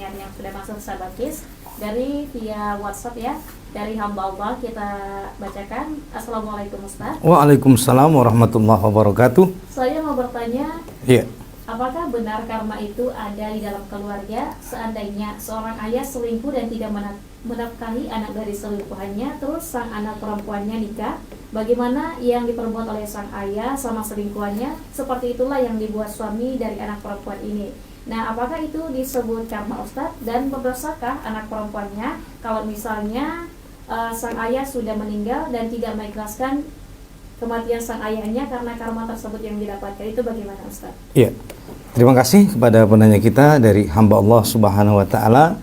pertanyaan yang sudah masuk sahabat KIS dari via WhatsApp ya. Dari hamba Allah kita bacakan. Assalamualaikum Ustaz. Waalaikumsalam warahmatullahi wabarakatuh. Saya mau bertanya, Iya. apakah benar karma itu ada di dalam keluarga? Seandainya seorang ayah selingkuh dan tidak menafkahi anak dari selingkuhannya, terus sang anak perempuannya nikah, bagaimana yang diperbuat oleh sang ayah sama selingkuhannya? Seperti itulah yang dibuat suami dari anak perempuan ini. Nah, apakah itu disebut karma Ustadz? Dan berdosakah anak perempuannya kalau misalnya sang ayah sudah meninggal dan tidak mengikhlaskan kematian sang ayahnya karena karma tersebut yang didapatkan? Itu bagaimana Ustadz? Iya. Terima kasih kepada penanya kita dari hamba Allah Subhanahu wa taala.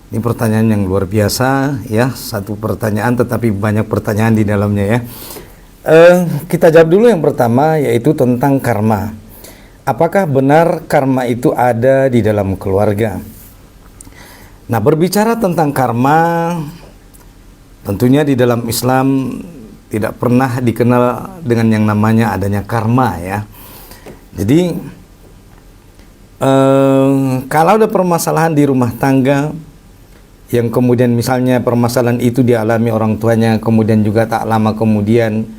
Ini pertanyaan yang luar biasa ya, satu pertanyaan tetapi banyak pertanyaan di dalamnya ya. Kita jawab dulu yang pertama, yaitu tentang karma. Apakah benar karma itu ada di dalam keluarga? Nah, berbicara tentang karma, tentunya di dalam Islam tidak pernah dikenal dengan yang namanya adanya karma ya. Jadi kalau ada permasalahan di rumah tangga yang kemudian misalnya permasalahan itu dialami orang tuanya, kemudian juga tak lama kemudian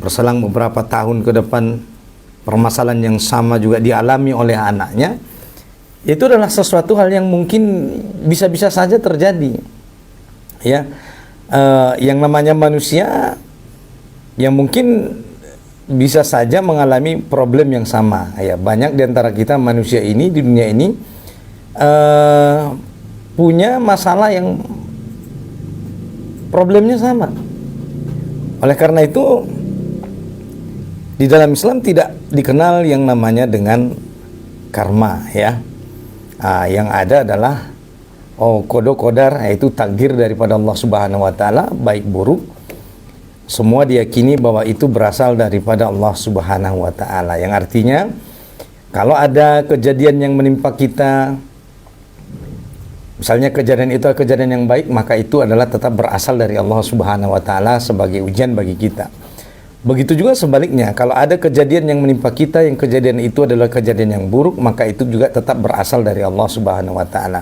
berselang beberapa tahun ke depan permasalahan yang sama juga dialami oleh anaknya, itu adalah sesuatu hal yang mungkin bisa-bisa saja terjadi ya. Yang namanya manusia yang mungkin bisa saja mengalami problem yang sama ya. Banyak di antara kita manusia ini di dunia ini punya masalah yang problemnya sama. Oleh karena itu di dalam Islam tidak dikenal yang namanya dengan karma ya. Yang ada adalah qada qadar, yaitu takdir daripada Allah Subhanahu wa taala, baik buruk semua diyakini bahwa itu berasal daripada Allah Subhanahu wa taala. Yang artinya kalau ada kejadian yang menimpa kita, misalnya kejadian itu adalah kejadian yang baik, maka itu adalah tetap berasal dari Allah Subhanahu wa taala sebagai ujian bagi kita. Begitu juga sebaliknya, kalau ada kejadian yang menimpa kita yang kejadian itu adalah kejadian yang buruk, maka itu juga tetap berasal dari Allah Subhanahu wa taala.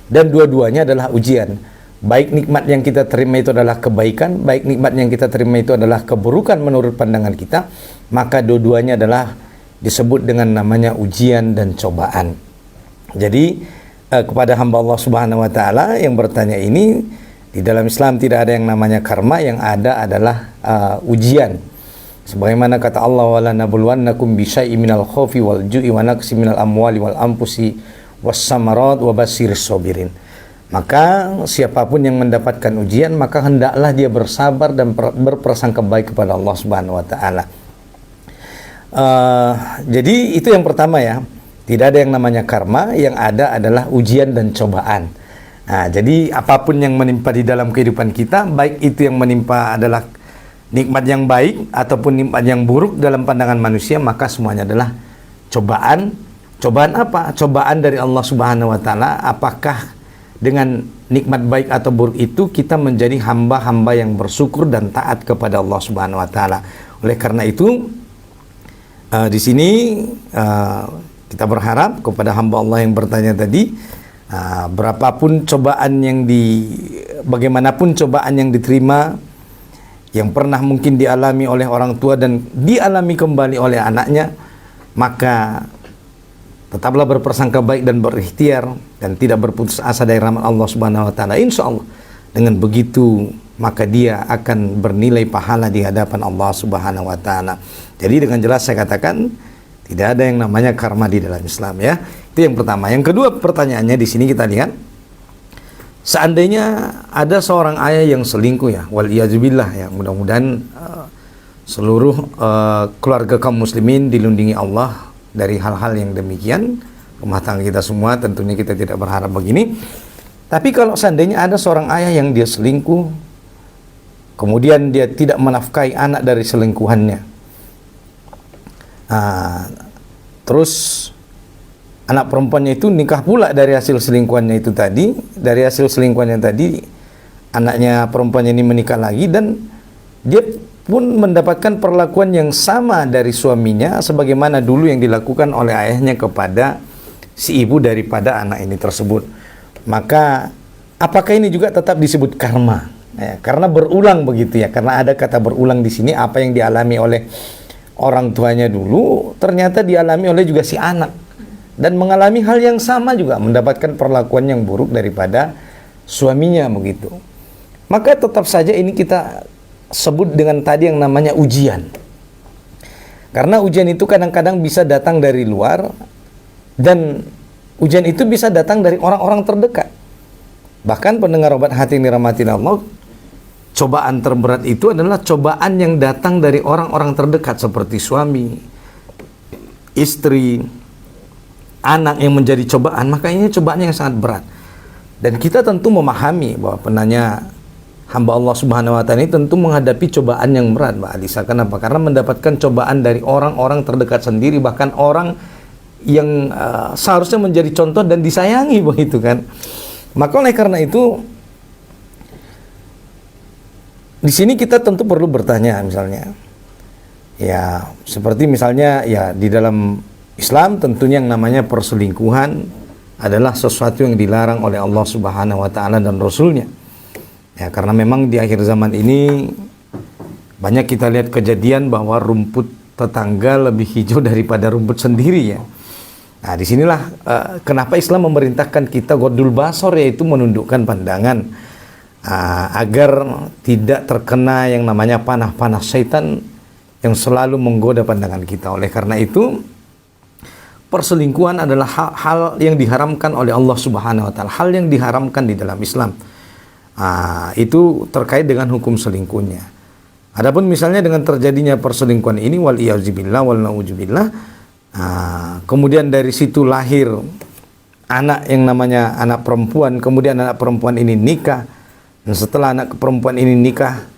Dan dua-duanya adalah ujian. Baik nikmat yang kita terima itu adalah kebaikan, baik nikmat yang kita terima itu adalah keburukan menurut pandangan kita, maka dua-duanya adalah disebut dengan namanya ujian dan cobaan. Jadi kepada hamba Allah Subhanahu wa taala yang bertanya ini, di dalam Islam tidak ada yang namanya karma, yang ada adalah ujian. Sebagaimana kata Allah, wala nabluwannakum bisyai'in minal khaufi wal ju'i wa naqsin minal amwali wal anfusi was samarat wa basyiris sabirin. Maka siapapun yang mendapatkan ujian, maka hendaklah dia bersabar dan berprasangka baik kepada Allah Subhanahu wa taala. Jadi itu yang pertama ya. Tidak ada yang namanya karma, yang ada adalah ujian dan cobaan. Nah, jadi apapun yang menimpa di dalam kehidupan kita, baik itu yang menimpa adalah nikmat yang baik ataupun nikmat yang buruk dalam pandangan manusia, maka semuanya adalah cobaan. Cobaan apa? Cobaan dari Allah Subhanahu wa taala. Apakah dengan nikmat baik atau buruk itu kita menjadi hamba-hamba yang bersyukur dan taat kepada Allah Subhanahu wa taala. Oleh karena itu di sini kita berharap kepada hamba Allah yang bertanya tadi, berapapun cobaan bagaimanapun cobaan yang diterima, yang pernah mungkin dialami oleh orang tua dan dialami kembali oleh anaknya, maka tetaplah berprasangka baik dan berikhtiar dan tidak berputus asa dari rahmat Allah Subhanahu wa taala. Insyaallah dengan begitu maka dia akan bernilai pahala di hadapan Allah Subhanahu wa taala. Jadi dengan jelas saya katakan tidak ada yang namanya karma di dalam Islam ya. Itu yang pertama. Yang kedua pertanyaannya di sini kita lihat, seandainya ada seorang ayah yang selingkuh ya, waliyazubillah ya, mudah-mudahan seluruh keluarga kaum muslimin dilindungi Allah dari hal-hal yang demikian. Rumah tangga kita semua tentunya kita tidak berharap begini. Tapi kalau seandainya ada seorang ayah yang dia selingkuh, kemudian dia tidak menafkahi anak dari selingkuhannya, terus anak perempuannya itu nikah pula dari hasil selingkuhannya itu tadi. Dari hasil selingkuhannya tadi, anaknya perempuannya ini menikah lagi dan dia pun mendapatkan perlakuan yang sama dari suaminya sebagaimana dulu yang dilakukan oleh ayahnya kepada si ibu daripada anak ini tersebut. Maka apakah ini juga tetap disebut karma? Ya, karena berulang begitu ya. Karena ada kata berulang di sini, apa yang dialami oleh orang tuanya dulu ternyata dialami oleh juga si anak, dan mengalami hal yang sama juga, mendapatkan perlakuan yang buruk daripada suaminya begitu. Maka tetap saja ini kita sebut dengan tadi yang namanya ujian. Karena ujian itu kadang-kadang bisa datang dari luar, dan ujian itu bisa datang dari orang-orang terdekat. Bahkan pendengar obat hati yang dirahmati Allah, cobaan terberat itu adalah cobaan yang datang dari orang-orang terdekat seperti suami, istri, anak yang menjadi cobaan. Maka ini cobaan yang sangat berat. Dan kita tentu memahami bahwa penanya hamba Allah Subhanahu wa Ta'ala ini tentu menghadapi cobaan yang berat, Mbak Alisa. Kenapa? Karena mendapatkan cobaan dari orang-orang terdekat sendiri, bahkan orang yang seharusnya menjadi contoh dan disayangi begitu kan. Maka oleh karena itu, di sini kita tentu perlu bertanya, misalnya, ya seperti misalnya ya di dalam Islam tentunya yang namanya perselingkuhan adalah sesuatu yang dilarang oleh Allah Subhanahu wa Ta'ala dan Rasulnya. Ya, karena memang di akhir zaman ini banyak kita lihat kejadian bahwa rumput tetangga lebih hijau daripada rumput sendiri ya. Nah, disinilah kenapa Islam memerintahkan kita ghaddul basar, yaitu menundukkan pandangan agar tidak terkena yang namanya panah-panah syaitan yang selalu menggoda pandangan kita. Oleh karena itu, perselingkuhan adalah hal yang diharamkan oleh Allah Subhanahu wa Ta'ala, hal yang diharamkan di dalam Islam. Itu terkait dengan hukum selingkuhnya. Adapun misalnya dengan terjadinya perselingkuhan ini, wal iyauzubillah wal nauzubillah, kemudian dari situ lahir anak yang namanya anak perempuan, kemudian anak perempuan ini nikah, dan setelah anak perempuan ini nikah,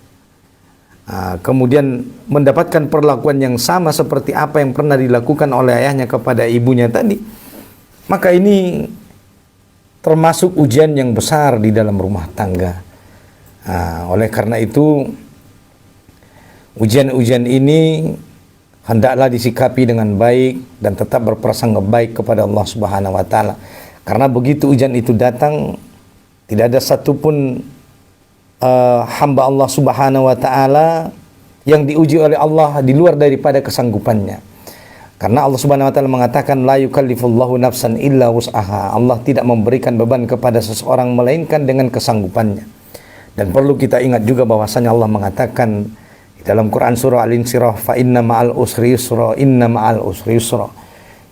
kemudian mendapatkan perlakuan yang sama seperti apa yang pernah dilakukan oleh ayahnya kepada ibunya tadi, maka ini termasuk ujian yang besar di dalam rumah tangga. Oleh karena itu, ujian-ujian ini hendaklah disikapi dengan baik dan tetap berprasangka baik kepada Allah Subhanahu wa Ta'ala. Karena begitu ujian itu datang, tidak ada satupun hamba Allah Subhanahu wa Ta'ala yang diuji oleh Allah di luar daripada kesanggupannya. Karena Allah Subhanahu wa Ta'ala mengatakan, la yukallifullahu nafsan illa wus'aha. Allah tidak memberikan beban kepada seseorang melainkan dengan kesanggupannya. Dan perlu kita ingat juga bahwasanya Allah mengatakan di dalam Quran surah Al-Insyirah, fa inna ma'al usri yusra, inna ma'al usri yusra.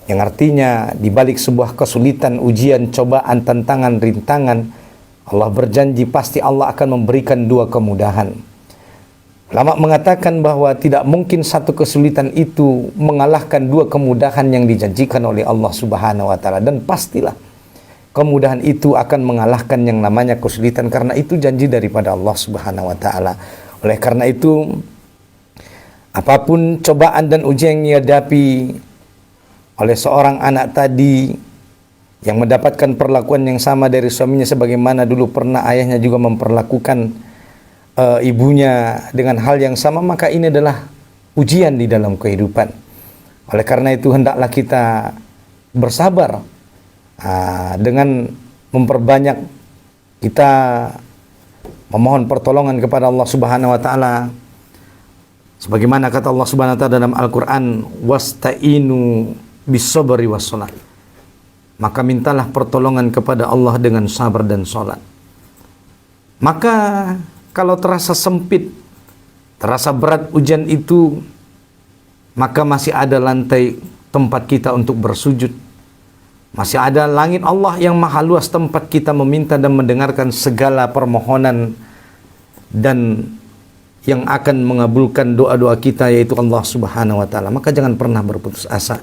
Yang artinya di balik sebuah kesulitan, ujian, cobaan, tantangan, rintangan, Allah berjanji pasti Allah akan memberikan dua kemudahan. Ulama mengatakan bahwa tidak mungkin satu kesulitan itu mengalahkan dua kemudahan yang dijanjikan oleh Allah Subhanahu wa Ta'ala, dan pastilah kemudahan itu akan mengalahkan yang namanya kesulitan, karena itu janji daripada Allah Subhanahu wa Ta'ala. Oleh karena itu, apapun cobaan dan ujian yang dihadapi oleh seorang anak tadi yang mendapatkan perlakuan yang sama dari suaminya, sebagaimana dulu pernah ayahnya juga memperlakukan ibunya dengan hal yang sama, maka ini adalah ujian di dalam kehidupan. Oleh karena itu, hendaklah kita bersabar dengan memperbanyak kita memohon pertolongan kepada Allah Subhanahu wa Ta'ala, sebagaimana kata Allah Subhanahu wa Ta'ala dalam Al-Quran, wasta'inu bis-sabri was-salat. Maka mintalah pertolongan kepada Allah dengan sabar dan sholat. Maka kalau terasa sempit, terasa berat ujian itu, maka masih ada lantai tempat kita untuk bersujud. Masih ada langit Allah yang maha luas tempat kita meminta dan mendengarkan segala permohonan, dan yang akan mengabulkan doa-doa kita yaitu Allah Subhanahu wa Ta'ala. Maka jangan pernah berputus asa.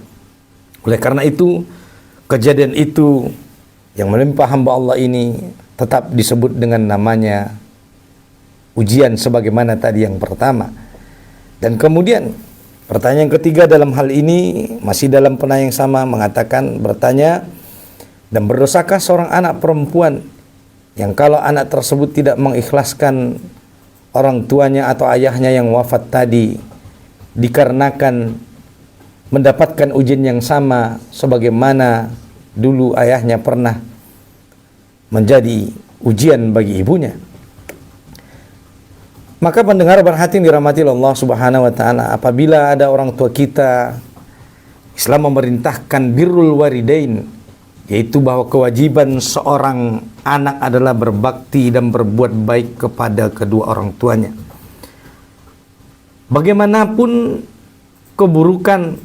Oleh karena itu, kejadian itu yang menimpa hamba Allah ini tetap disebut dengan namanya ujian, sebagaimana tadi yang pertama. Dan kemudian pertanyaan yang ketiga dalam hal ini masih dalam penanya yang sama, mengatakan, bertanya, dan berdosakah seorang anak perempuan yang kalau anak tersebut tidak mengikhlaskan orang tuanya atau ayahnya yang wafat tadi, dikarenakan mendapatkan ujian yang sama sebagaimana dulu ayahnya pernah menjadi ujian bagi ibunya. Maka pendengar berhati dirahmati Allah Subhanahu wa taala, apabila ada orang tua kita, Islam memerintahkan birrul walidain, yaitu bahwa kewajiban seorang anak adalah berbakti dan berbuat baik kepada kedua orang tuanya. Bagaimanapun keburukan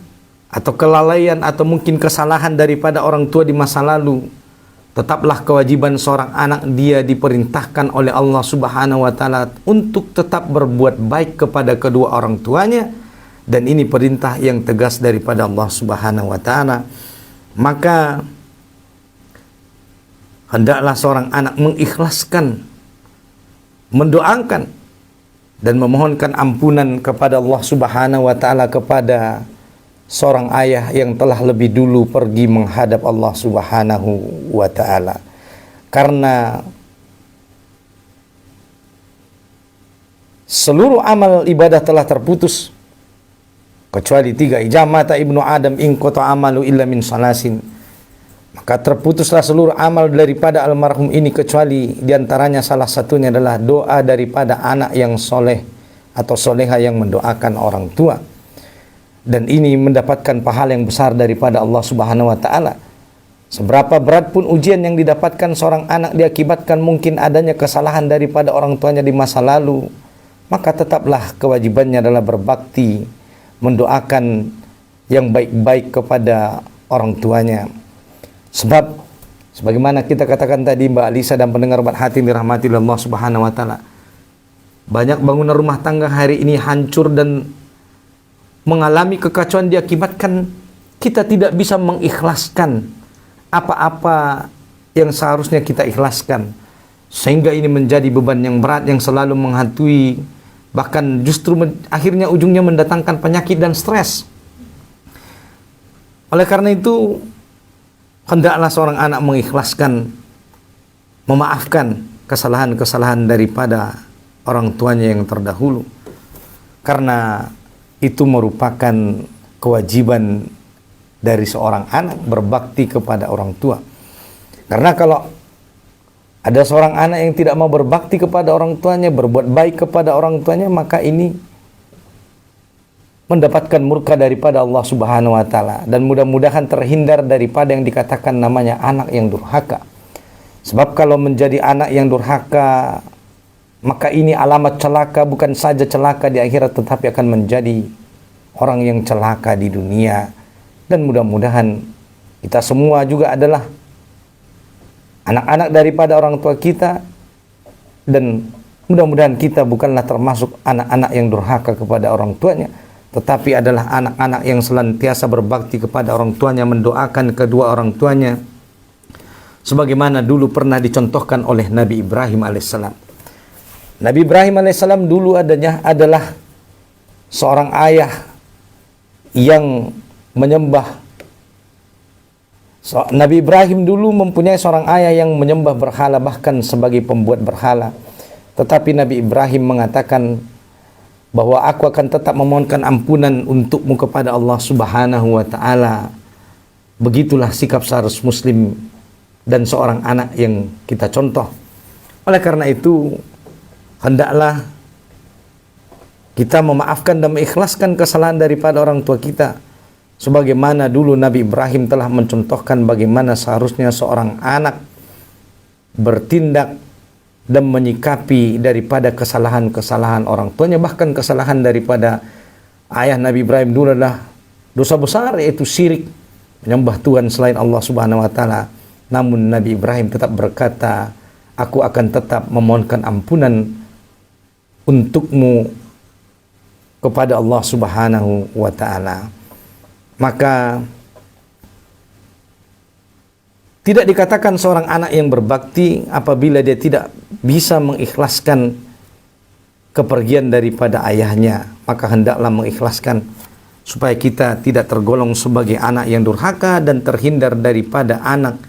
atau kelalaian atau mungkin kesalahan daripada orang tua di masa lalu, tetaplah kewajiban seorang anak, dia diperintahkan oleh Allah Subhanahu wa taala untuk tetap berbuat baik kepada kedua orang tuanya, dan ini perintah yang tegas daripada Allah Subhanahu wa taala. Maka hendaklah seorang anak mengikhlaskan, mendoakan dan memohonkan ampunan kepada Allah Subhanahu wa taala kepada seorang ayah yang telah lebih dulu pergi menghadap Allah Subhanahu wa taala. Karena seluruh amal ibadah telah terputus kecuali 3. Ijamata ibnu Adam in qata amalu illa min salasin. Maka terputuslah seluruh amal daripada almarhum ini kecuali diantaranya salah satunya adalah doa daripada anak yang soleh atau soleha yang mendoakan orang tua. Dan ini mendapatkan pahala yang besar daripada Allah Subhanahu wa taala. Seberapa berat pun ujian yang didapatkan seorang anak diakibatkan mungkin adanya kesalahan daripada orang tuanya di masa lalu, maka tetaplah kewajibannya adalah berbakti, mendoakan yang baik-baik kepada orang tuanya. Sebab sebagaimana kita katakan tadi, Mbak Alisa dan pendengar berhati dirahmati Allah Subhanahu wa taala, banyak bangunan rumah tangga hari ini hancur dan mengalami kekacauan diakibatkan kita tidak bisa mengikhlaskan apa-apa yang seharusnya kita ikhlaskan, sehingga ini menjadi beban yang berat yang selalu menghantui, bahkan justru akhirnya ujungnya mendatangkan penyakit dan stres. Oleh karena itu, hendaklah seorang anak mengikhlaskan, memaafkan kesalahan-kesalahan daripada orang tuanya yang terdahulu, karena itu merupakan kewajiban dari seorang anak berbakti kepada orang tua. Karena kalau ada seorang anak yang tidak mau berbakti kepada orang tuanya, berbuat baik kepada orang tuanya, maka ini mendapatkan murka daripada Allah Subhanahu wa taala, dan mudah-mudahan terhindar daripada yang dikatakan namanya anak yang durhaka. Sebab kalau menjadi anak yang durhaka, maka ini alamat celaka, bukan saja celaka di akhirat, tetapi akan menjadi orang yang celaka di dunia. Dan mudah-mudahan kita semua juga adalah anak-anak daripada orang tua kita, dan mudah-mudahan kita bukanlah termasuk anak-anak yang durhaka kepada orang tuanya, tetapi adalah anak-anak yang senantiasa berbakti kepada orang tuanya, mendoakan kedua orang tuanya, sebagaimana dulu pernah dicontohkan oleh Nabi Ibrahim alaihissalam. Nabi Ibrahim alaihissalam dulu adalah seorang ayah yang menyembah. Nabi Ibrahim dulu mempunyai seorang ayah yang menyembah berhala, bahkan sebagai pembuat berhala. Tetapi Nabi Ibrahim mengatakan bahwa aku akan tetap memohonkan ampunan untukmu kepada Allah Subhanahu wa taala. Begitulah sikap seharusnya muslim dan seorang anak yang kita contoh. Oleh karena itu, hendaklah kita memaafkan dan mengikhlaskan kesalahan daripada orang tua kita, sebagaimana dulu Nabi Ibrahim telah mencontohkan bagaimana seharusnya seorang anak bertindak dan menyikapi daripada kesalahan-kesalahan orang tuanya. Bahkan kesalahan daripada ayah Nabi Ibrahim dulu adalah dosa besar, yaitu syirik, menyembah Tuhan selain Allah Subhanahu wa taala. Namun Nabi Ibrahim tetap berkata, aku akan tetap memohonkan ampunan untukmu kepada Allah Subhanahu wa taala. Maka tidak dikatakan seorang anak yang berbakti apabila dia tidak bisa mengikhlaskan kepergian daripada ayahnya. Maka hendaklah mengikhlaskan supaya kita tidak tergolong sebagai anak yang durhaka dan terhindar daripada anak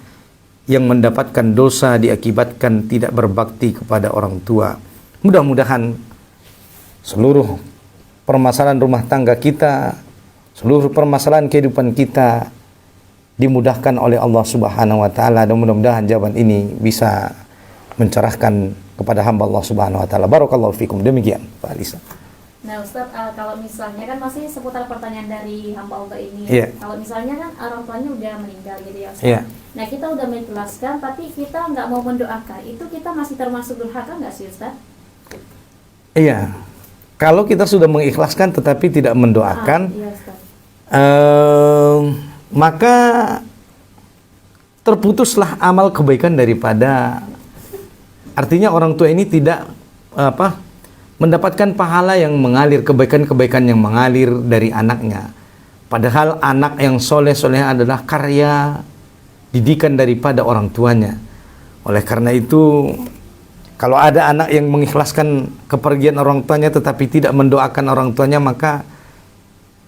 yang mendapatkan dosa diakibatkan tidak berbakti kepada orang tua. Mudah-mudahan seluruh permasalahan rumah tangga kita, seluruh permasalahan kehidupan kita dimudahkan oleh Allah Subhanahu wa taala, dan mudah-mudahan jawaban ini bisa mencerahkan kepada hamba Allah Subhanahu wa taala. Barakallahu fikum. Demikian Pak Alisa. Nah Ustaz, kalau misalnya kan masih seputar pertanyaan dari hamba Allah ini. Iya. Kalau misalnya kan orang tuanya udah meninggal gitu ya Ustaz. Iya. Nah kita udah mengikhlaskan tapi kita nggak mau mendoakan, itu kita masih termasuk durhaka nggak sih Ustaz? Iya. Kalau kita sudah mengikhlaskan tetapi tidak mendoakan, Iya Ustaz. maka terputuslah amal kebaikan daripada, artinya orang tua ini tidak mendapatkan pahala yang mengalir, kebaikan-kebaikan yang mengalir dari anaknya. Padahal anak yang soleh-soleh adalah karya didikan daripada orang tuanya. Oleh karena itu, kalau ada anak yang mengikhlaskan kepergian orang tuanya tetapi tidak mendoakan orang tuanya, maka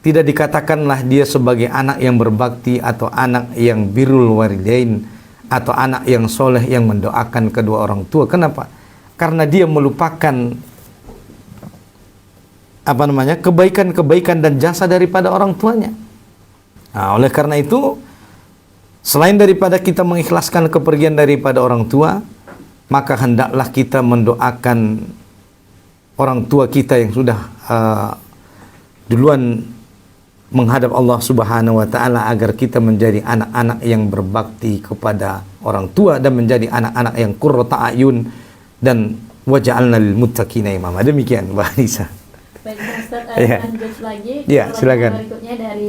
tidak dikatakanlah dia sebagai anak yang berbakti atau anak yang birrul walidain atau anak yang soleh yang mendoakan kedua orang tua. Kenapa? Karena dia melupakan kebaikan-kebaikan dan jasa daripada orang tuanya. Nah, oleh karena itu, selain daripada kita mengikhlaskan kepergian daripada orang tua, maka hendaklah kita mendoakan orang tua kita yang sudah duluan menghadap Allah Subhanahu wa taala, agar kita menjadi anak-anak yang berbakti kepada orang tua dan menjadi anak-anak yang qurrata ayun dan waja'alna lil muttaqina imama. Demikian Mbak Anissa. Baik Ustaz, lanjut lagi. Iya, silakan. Berikutnya dari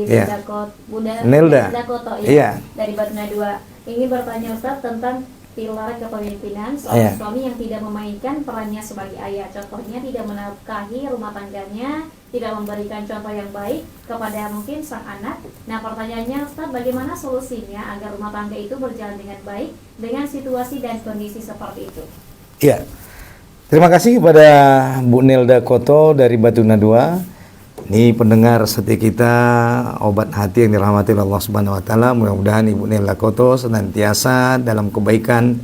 Bunda Nelda Dakoto ya. Dari Batuna 2. Ingin bertanya Ustaz tentang pilar kepemimpinan seorang suami yang tidak memainkan perannya sebagai ayah. Contohnya tidak menafkahi rumah tangganya, tidak memberikan contoh yang baik kepada mungkin sang anak. Nah pertanyaannya Ustaz, bagaimana solusinya agar rumah tangga itu berjalan dengan baik dengan situasi dan kondisi seperti itu? Iya. Terima kasih kepada Bu Nelda Koto dari Batuna 2. Ini pendengar setia kita, obat hati yang dirahmati oleh Allah Subhanahu wa taala. Mudah-mudahan Ibu Nelda Koto senantiasa dalam kebaikan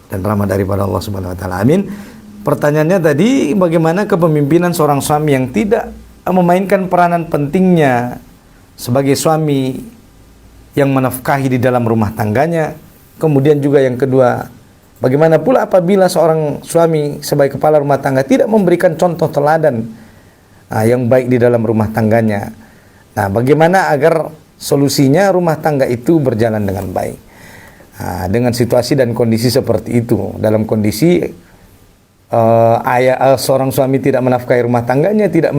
dan rahmat daripada Allah Subhanahu wa taala. Amin. Pertanyaannya tadi, bagaimana kepemimpinan seorang suami yang tidak memainkan peranan pentingnya sebagai suami yang menafkahi di dalam rumah tangganya. Kemudian juga yang kedua, bagaimana pula apabila seorang suami sebagai kepala rumah tangga tidak memberikan contoh teladan yang baik di dalam rumah tangganya. Nah, bagaimana agar solusinya rumah tangga itu berjalan dengan baik? Dengan situasi dan kondisi seperti itu, dalam kondisi seorang suami tidak menafkahi rumah tangganya, tidak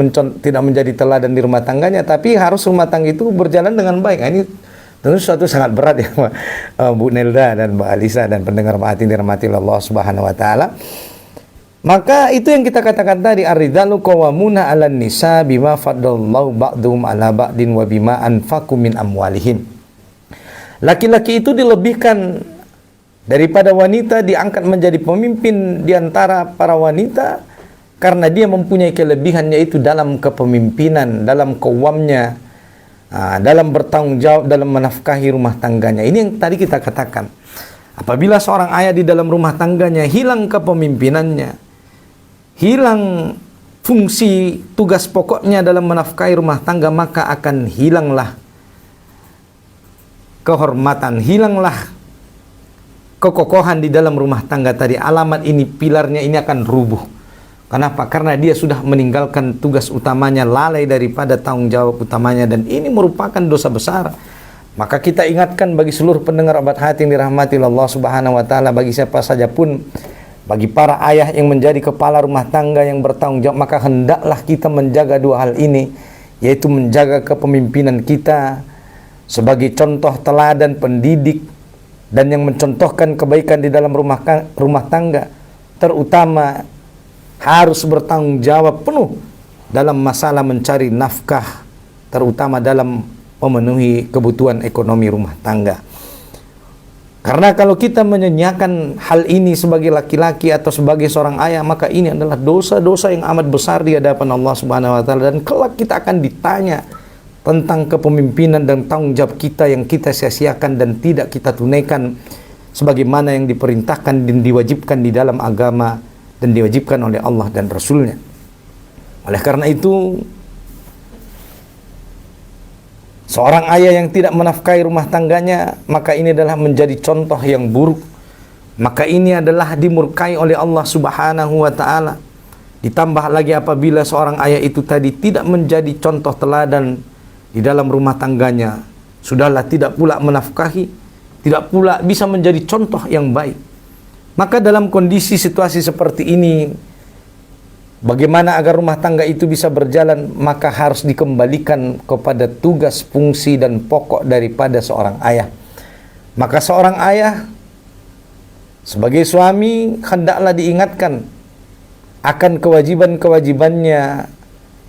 menjadi teladan di rumah tangganya, tapi harus rumah tangga itu berjalan dengan baik. Ini tentu suatu sangat berat ya Bu Nelda dan Mbak Alisa dan pendengar Ma'atin dirahmati Allah Subhanahu wa taala. Maka itu yang kita katakan tadi, ar-rijalu qawwamuna 'alan nisa bima faddallahu ba'dhum 'ala ba'din wa bima anfaqu min amwalihim. Laki-laki itu dilebihkan daripada wanita, diangkat menjadi pemimpin di antara para wanita karena dia mempunyai kelebihan, yaitu dalam kepemimpinan, dalam qawwamnya, dalam bertanggung jawab, dalam menafkahi rumah tangganya. Ini yang tadi kita katakan. Apabila seorang ayah di dalam rumah tangganya hilang kepemimpinannya, hilang fungsi tugas pokoknya dalam menafkahi rumah tangga, maka akan hilanglah kehormatan, hilanglah kekokohan di dalam rumah tangga tadi. Alamat ini, pilarnya ini akan rubuh. Kenapa? Karena dia sudah meninggalkan tugas utamanya, lalai daripada tanggung jawab utamanya, dan ini merupakan dosa besar. Maka kita ingatkan bagi seluruh pendengar obat hati yang dirahmati Allah Subhanahu wa taala, bagi siapa saja pun, bagi para ayah yang menjadi kepala rumah tangga yang bertanggung jawab, maka hendaklah kita menjaga dua hal ini, yaitu menjaga kepemimpinan kita sebagai contoh teladan pendidik dan yang mencontohkan kebaikan di dalam rumah tangga, terutama harus bertanggung jawab penuh dalam masalah mencari nafkah, terutama dalam memenuhi kebutuhan ekonomi rumah tangga. Karena kalau kita menyanyiakan hal ini sebagai laki-laki atau sebagai seorang ayah, maka ini adalah dosa-dosa yang amat besar di hadapan Allah Subhanahu wa taala, dan kelak kita akan ditanya tentang kepemimpinan dan tanggung jawab kita yang kita sia-siakan dan tidak kita tunaikan sebagaimana yang diperintahkan dan diwajibkan di dalam agama dan diwajibkan oleh Allah dan Rasul-Nya. Oleh karena itu, Seorang ayah yang tidak menafkahi rumah tangganya, maka ini adalah menjadi contoh yang buruk. Maka ini adalah dimurkai oleh Allah Subhanahu wa taala. Ditambah lagi apabila seorang ayah itu tadi tidak menjadi contoh teladan di dalam rumah tangganya, sudahlah tidak pula menafkahi, tidak pula bisa menjadi contoh yang baik. Maka dalam kondisi situasi seperti ini, bagaimana agar rumah tangga itu bisa berjalan? Maka harus dikembalikan kepada tugas, fungsi, dan pokok daripada seorang ayah. Maka seorang ayah sebagai suami hendaklah diingatkan akan kewajiban-kewajibannya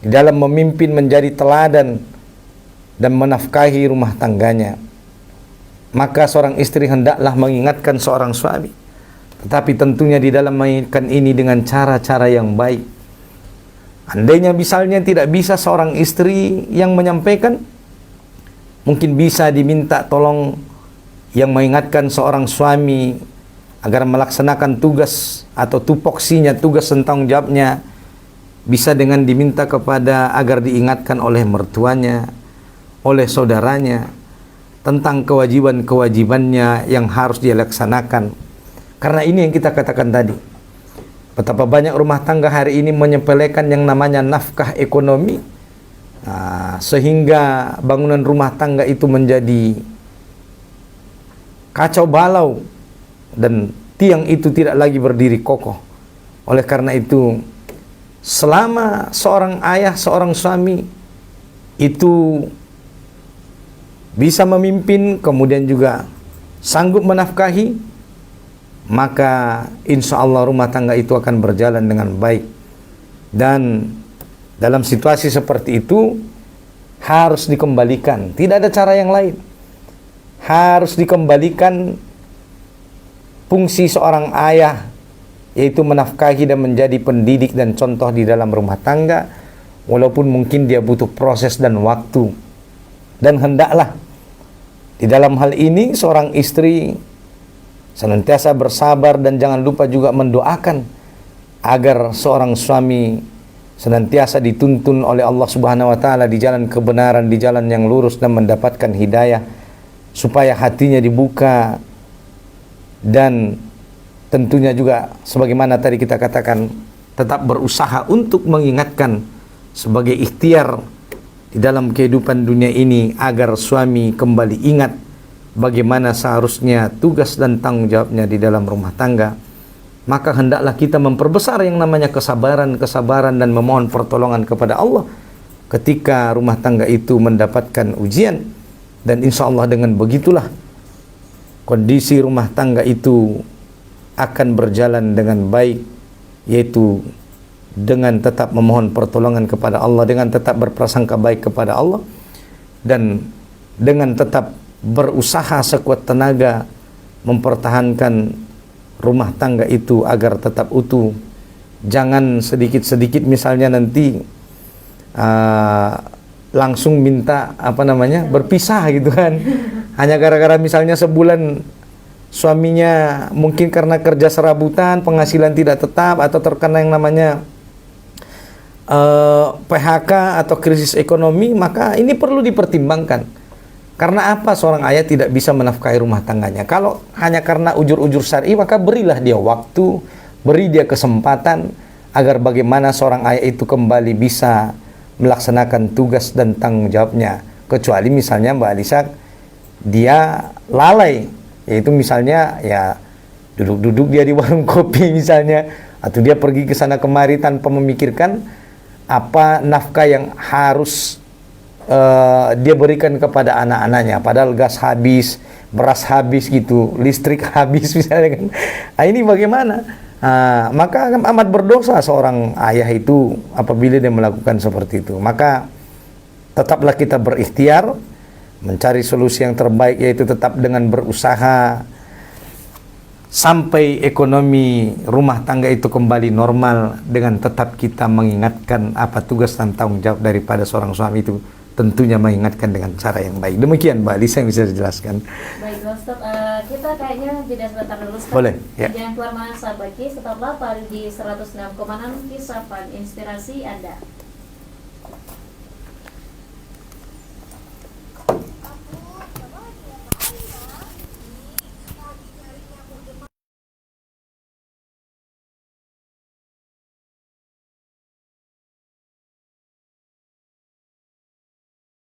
di dalam memimpin, menjadi teladan dan menafkahi rumah tangganya. Maka seorang istri hendaklah mengingatkan seorang suami, tetapi tentunya di dalam mengingatkan ini dengan cara-cara yang baik. Andainya misalnya tidak bisa seorang istri yang menyampaikan, mungkin bisa diminta tolong yang mengingatkan seorang suami agar melaksanakan tugas atau tupoksinya, tugas dan tanggung jawabnya, bisa dengan diminta kepada agar diingatkan oleh mertuanya, oleh saudaranya tentang kewajiban-kewajibannya yang harus dia laksanakan. Karena ini yang kita katakan tadi, betapa banyak rumah tangga hari ini menyepelekan yang namanya nafkah ekonomi, sehingga bangunan rumah tangga itu menjadi kacau balau dan tiang itu tidak lagi berdiri kokoh. Oleh karena itu, selama seorang ayah, seorang suami itu bisa memimpin, kemudian juga sanggup menafkahi, maka insya Allah rumah tangga itu akan berjalan dengan baik. Dan dalam situasi seperti itu harus dikembalikan, tidak ada cara yang lain. Harus dikembalikan fungsi seorang ayah, yaitu menafkahi dan menjadi pendidik dan contoh di dalam rumah tangga, walaupun mungkin dia butuh proses dan waktu. Dan hendaklah di dalam hal ini seorang istri senantiasa bersabar dan jangan lupa juga mendoakan agar seorang suami senantiasa dituntun oleh Allah Subhanahu wa taala di jalan kebenaran, di jalan yang lurus dan mendapatkan hidayah, supaya hatinya dibuka. Dan tentunya juga sebagaimana tadi kita katakan, tetap berusaha untuk mengingatkan sebagai ikhtiar di dalam kehidupan dunia ini agar suami kembali ingat bagaimana seharusnya tugas dan tanggung jawabnya di dalam rumah tangga. Maka hendaklah kita memperbesar yang namanya kesabaran dan memohon pertolongan kepada Allah ketika rumah tangga itu mendapatkan ujian. Dan insya Allah dengan begitulah kondisi rumah tangga itu akan berjalan dengan baik, yaitu dengan tetap memohon pertolongan kepada Allah, dengan tetap berprasangka baik kepada Allah, dan dengan tetap berusaha sekuat tenaga mempertahankan rumah tangga itu agar tetap utuh. Jangan sedikit-sedikit misalnya nanti langsung minta berpisah gitu kan. Hanya gara-gara misalnya sebulan suaminya mungkin karena kerja serabutan, penghasilan tidak tetap, atau terkena yang namanya PHK atau krisis ekonomi, maka ini perlu dipertimbangkan. Karena apa seorang ayah tidak bisa menafkahi rumah tangganya? Kalau hanya karena ujur-ujur syar'i, maka berilah dia waktu, beri dia kesempatan agar bagaimana seorang ayah itu kembali bisa melaksanakan tugas dan tanggung jawabnya. Kecuali misalnya Mbak Alisa, dia lalai, yaitu misalnya ya duduk-duduk dia di warung kopi misalnya, atau dia pergi ke sana kemari tanpa memikirkan apa nafkah yang harus dia berikan kepada anak-anaknya, padahal gas habis, beras habis gitu, listrik habis misalnya kan. Nah, ini bagaimana? Maka amat berdosa seorang ayah itu apabila dia melakukan seperti itu. Maka tetaplah kita berikhtiar mencari solusi yang terbaik, yaitu tetap dengan berusaha sampai ekonomi rumah tangga itu kembali normal, dengan tetap kita mengingatkan apa tugas dan tanggung jawab daripada seorang suami itu, tentunya mengingatkan dengan cara yang baik. Demikian Mbak Lisa yang bisa dijelaskan. Baik Ustaz, kita kayaknya jeda sebentar dulu Ustaz. Boleh, ya. Jangan keluar mana sahabat, tetaplah pada di 106,6 Kisah Inspirasi Anda.